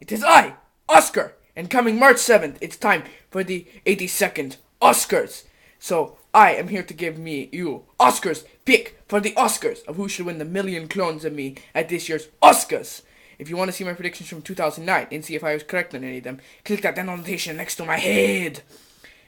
It is I, Oscar, and coming March 7th, it's time for the 82nd Oscars. So I am here to give you Oscars pick for the Oscars of who should win the million clones of me at this year's Oscars. If you want to see my predictions from 2009 and see if I was correct on any of them, click that annotation next to my head.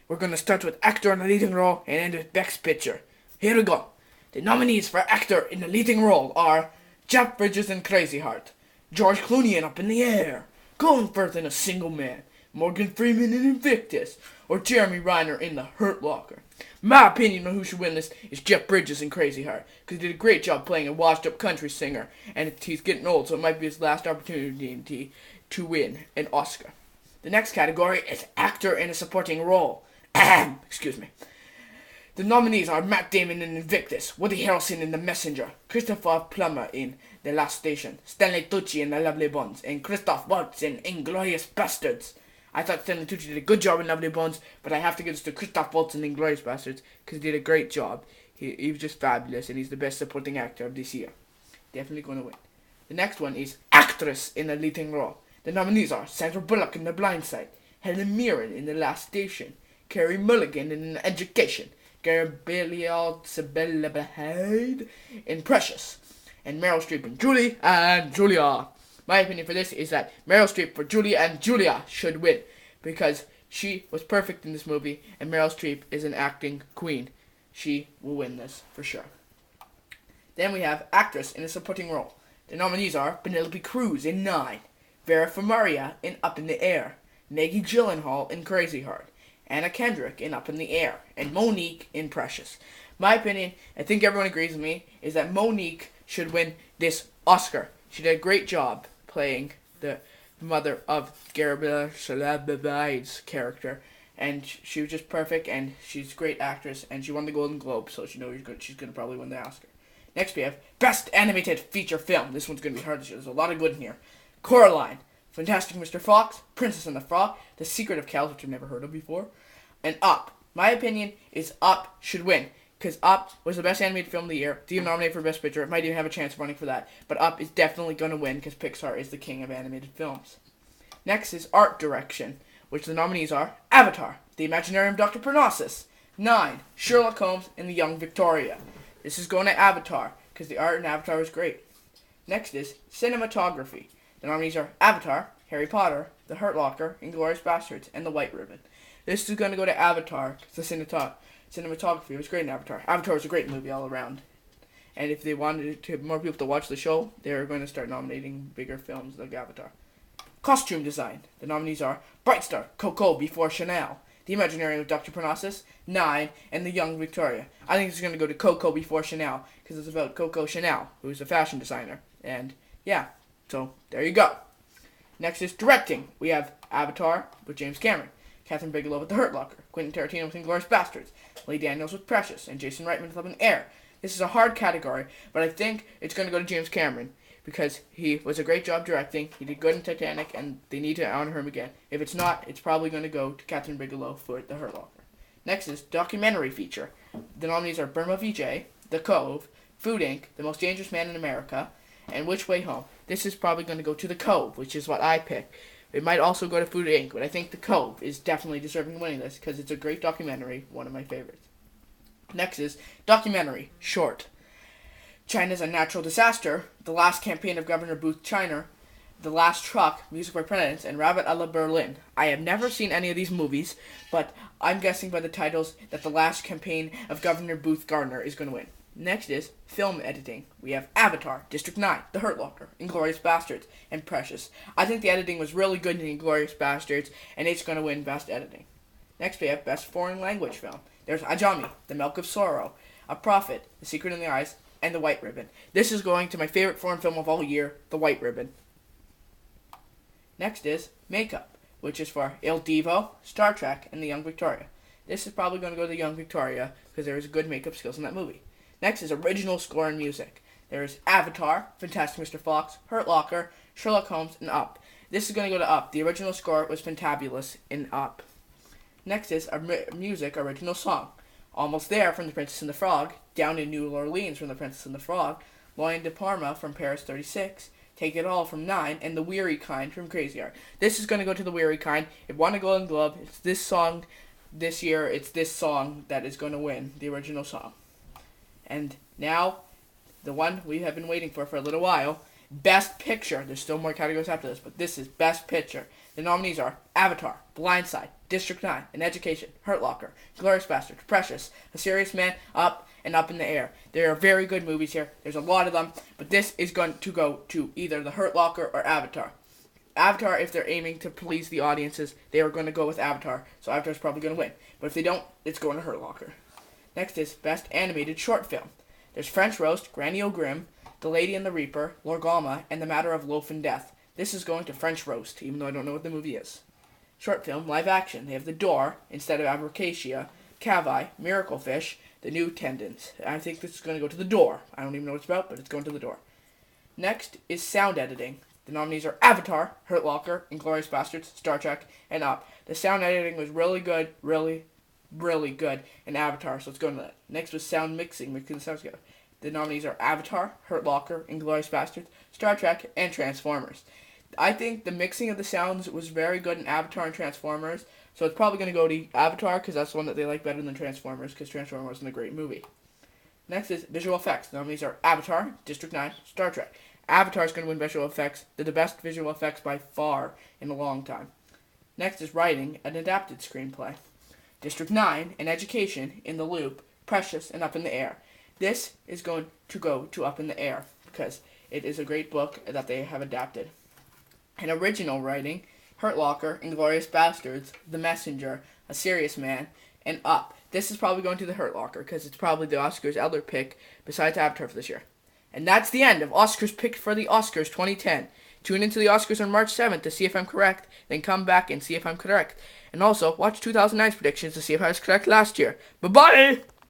We're going to start with actor in the leading role and end with best picture. Here we go. The nominees for actor in the leading role are Jeff Bridges in Crazy Heart, George Clooney in Up in the Air, Colin Firth in A Single Man, Morgan Freeman in Invictus, or Jeremy Renner in The Hurt Locker. My opinion on who should win this is Jeff Bridges in Crazy Heart, because he did a great job playing a washed-up country singer, and he's getting old, so it might be his last opportunity to win an Oscar. The next category is actor in a supporting role. Excuse me. The nominees are Matt Damon in Invictus, Woody Harrelson in The Messenger, Christopher Plummer in The Last Station, Stanley Tucci in The Lovely Bones, and Christoph Waltz in Inglourious Bastards. I thought Stanley Tucci did a good job in Lovely Bones, but I have to give this to Christoph Waltz in Inglourious Bastards, because he did a great job. He was just fabulous, and he's the best supporting actor of this year. Definitely going to win. The next one is actress in a leading role. The nominees are Sandra Bullock in The Blind Side, Helen Mirren in The Last Station, Carey Mulligan in Education, Gabrielle Sibylla in Precious, and Meryl Streep in Julie and Julia. My opinion for this is that Meryl Streep for Julie and Julia should win, because she was perfect in this movie, and Meryl Streep is an acting queen. She will win this for sure. Then we have actress in a supporting role. The nominees are Penelope Cruz in 9, Vera Farmiga in Up in the Air, Maggie Gyllenhaal in Crazy Heart, Anna Kendrick in Up in the Air, and Monique in Precious. My opinion, I think everyone agrees with me, is that Monique should win this Oscar. She did a great job playing the mother of Gabrielle Sibylla's character, and she was just perfect, and she's a great actress, and she won the Golden Globe, so she's going to probably win the Oscar. Next we have Best Animated Feature Film. This one's going to be hard to show. There's a lot of good in here. Coraline, Fantastic Mr. Fox, Princess and the Frog, The Secret of Kells, which I've never heard of before, and Up. My opinion is Up should win, because Up was the best animated film of the year. It's even nominated for Best Picture. It might even have a chance of running for that. But Up is definitely going to win, because Pixar is the king of animated films. Next is Art Direction, which the nominees are Avatar, The Imaginarium of Dr. Parnassus, 9, Sherlock Holmes, and The Young Victoria. This is going to Avatar, because the art in Avatar is great. Next is Cinematography. The nominees are Avatar, Harry Potter, The Hurt Locker, Inglourious Bastards, and The White Ribbon. This is going to go to Avatar, because the cinematography was great in Avatar. Avatar was a great movie all around. And if they wanted to have more people to watch the show, they're going to start nominating bigger films like Avatar. Costume design. The nominees are Bright Star, Coco Before Chanel, The Imaginarium of Dr. Parnassus, 9, and The Young Victoria. I think it's going to go to Coco Before Chanel, because it's about Coco Chanel, who's a fashion designer. And, yeah, so there you go. Next is directing. We have Avatar with James Cameron, Catherine Bigelow with The Hurt Locker, Quentin Tarantino with Inglourious Bastards, Lee Daniels with Precious, and Jason Reitman with Up in the Air. This is a hard category, but I think it's going to go to James Cameron, because he was a great job directing, he did good in Titanic, and they need to honor him again. If it's not, it's probably going to go to Catherine Bigelow for The Hurt Locker. Next is documentary feature. The nominees are Burma VJ, The Cove, Food Inc., The Most Dangerous Man in America, and Which Way Home. This is probably going to go to The Cove, which is what I picked. It might also go to Food Inc., but I think The Cove is definitely deserving of winning this, because it's a great documentary, one of my favorites. Next is documentary, short. China's a Natural Disaster, The Last Campaign of Governor Booth China, The Last Truck, Music by Presidents, and Rabbit a la Berlin. I have never seen any of these movies, but I'm guessing by the titles that The Last Campaign of Governor Booth Gardner is going to win. Next is film editing. We have Avatar, District 9, The Hurt Locker, Inglourious Bastards, and Precious. I think the editing was really good in Inglourious Bastards, and it's going to win Best Editing. Next we have Best Foreign Language Film. There's Ajami, The Milk of Sorrow, A Prophet, The Secret in the Eyes, and The White Ribbon. This is going to my favorite foreign film of all year, The White Ribbon. Next is Makeup, which is for Il Divo, Star Trek, and The Young Victoria. This is probably going to go to The Young Victoria, because there is good makeup skills in that movie. Next is Original Score and Music. There is Avatar, Fantastic Mr. Fox, Hurt Locker, Sherlock Holmes, and Up. This is going to go to Up. The original score was fantabulous in Up. Next is Music Original Song. Almost There from The Princess and the Frog, Down in New Orleans from The Princess and the Frog, Loin de Parma from Paris 36, Take It All from 9, and The Weary Kind from Crazy Heart. This is going to go to The Weary Kind. It won a Golden Globe. It's this song this year. It's this song that is going to win, the original song. And now, the one we have been waiting for a little while, Best Picture. There's still more categories after this, but this is Best Picture. The nominees are Avatar, Blindside, District 9, An Education, Hurt Locker, Glorious Bastards, Precious, A Serious Man, Up, and Up in the Air. There are very good movies here. There's a lot of them, but this is going to go to either The Hurt Locker or Avatar. Avatar, if they're aiming to please the audiences, they are going to go with Avatar, so Avatar's probably going to win. But if they don't, it's going to Hurt Locker. Next is Best Animated Short Film. There's French Roast, Granny O'Grim, The Lady and the Reaper, Lorgama, and The Matter of Loaf and Death. This is going to French Roast, even though I don't know what the movie is. Short film, live action. They have The Door instead of Abracacia, Cavai, Miracle Fish, The New Tendons. I think this is going to go to The Door. I don't even know what it's about, but it's going to The Door. Next is sound editing. The nominees are Avatar, Hurt Locker, Inglourious Basterds, Star Trek, and Up. The sound editing was really good, really good in Avatar, so it's going to that. Next was sound mixing the sounds together. The nominees are Avatar, Hurt Locker, Inglourious Basterds, Star Trek, and Transformers. I think the mixing of the sounds was very good in Avatar and Transformers, so it's probably going to go to Avatar because that's the one that they like better than Transformers because Transformers wasn't a great movie. Next is visual effects. The nominees are Avatar, District 9, Star Trek. Avatar is going to win visual effects. They're the best visual effects by far in a long time. Next is writing, an adapted screenplay. District 9, An Education, In the Loop, Precious, and Up in the Air. This is going to go to Up in the Air because it is a great book that they have adapted. In original writing, Hurt Locker, Inglourious Basterds, The Messenger, A Serious Man, and Up. This is probably going to the Hurt Locker because it's probably the Oscars' other pick besides Avatar for this year. And that's the end of Oscars picked for the Oscars 2010. Tune into the Oscars on March 7th to see if I'm correct, then come back and see if I'm correct. And also, watch 2009's predictions to see if I was correct last year. Bye-bye!